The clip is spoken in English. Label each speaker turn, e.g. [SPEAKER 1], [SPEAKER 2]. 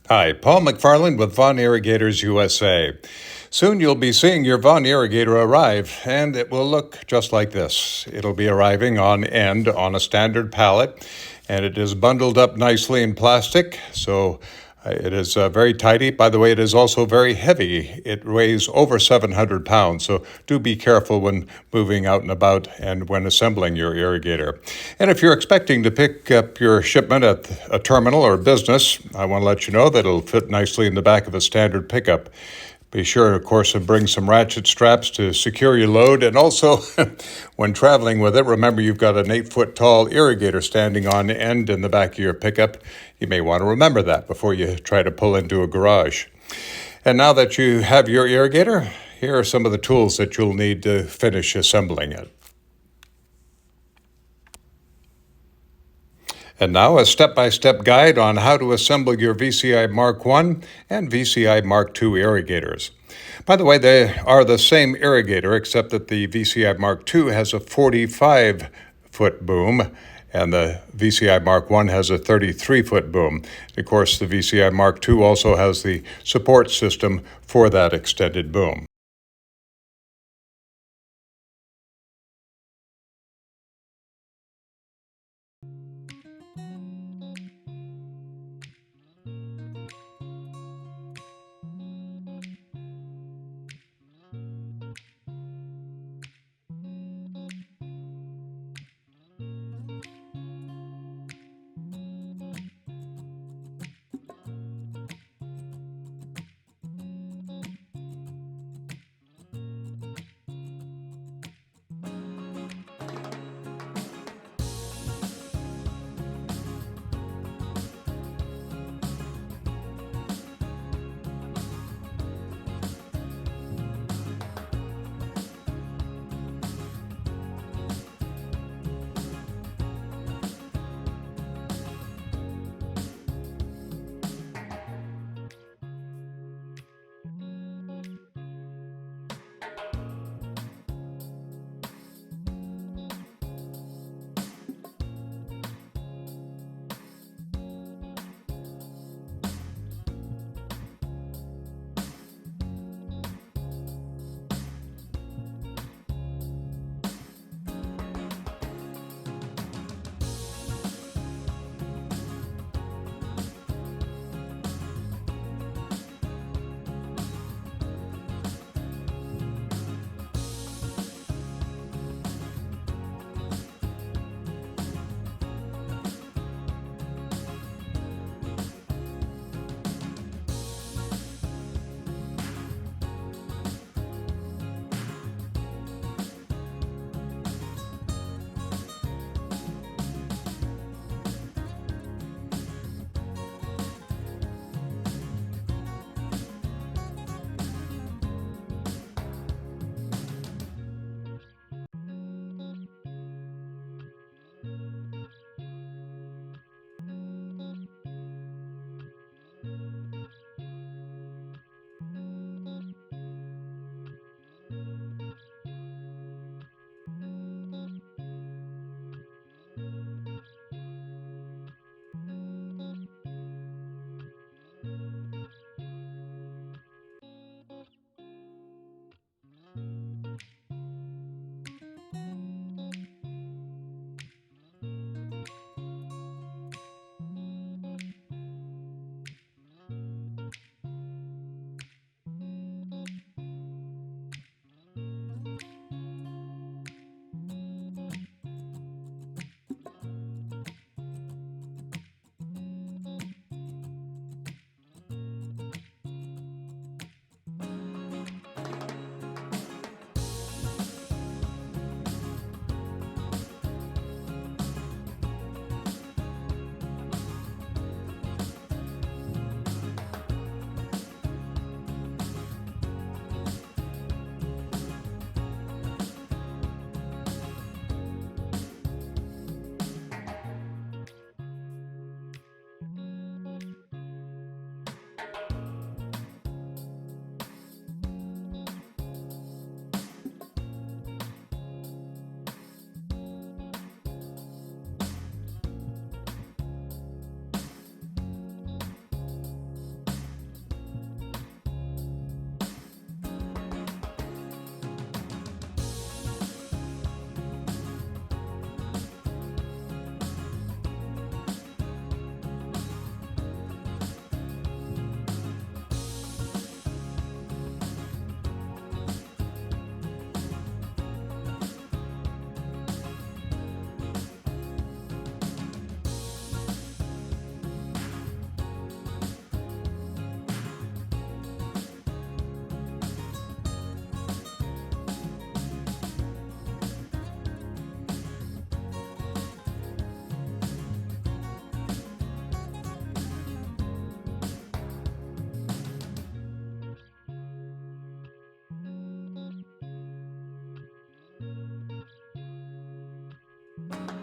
[SPEAKER 1] Hi, Paul McFarland with Vaughan Irrigators USA. Soon you'll be seeing your Vaughan Irrigator arrive, and it will look just like this. It'll be arriving on end on a standard pallet, and it is bundled up nicely in plastic, so it is very tidy. By the way, it is also very heavy. It weighs over 700 pounds, so do be careful when moving out and about and when assembling your irrigator. And if you're expecting to pick up your shipment at a terminal or business, I want to let you know that it'll fit nicely in the back of a standard pickup. Be sure, of course, to bring some ratchet straps to secure your load. And also, when traveling with it, remember you've got an 8-foot tall irrigator standing on end in the back of your pickup. You may want to remember that before you try to pull into a garage. And now that you have your irrigator, here are some of the tools that you'll need to finish assembling it. And now a step-by-step guide on how to assemble your VCI Mark I and VCI Mark II irrigators. By the way, they are the same irrigator, except that the VCI Mark II has a 45-foot boom, and the VCI Mark I has a 33-foot boom. Of course, the VCI Mark II also has the support system for that extended boom.
[SPEAKER 2] you.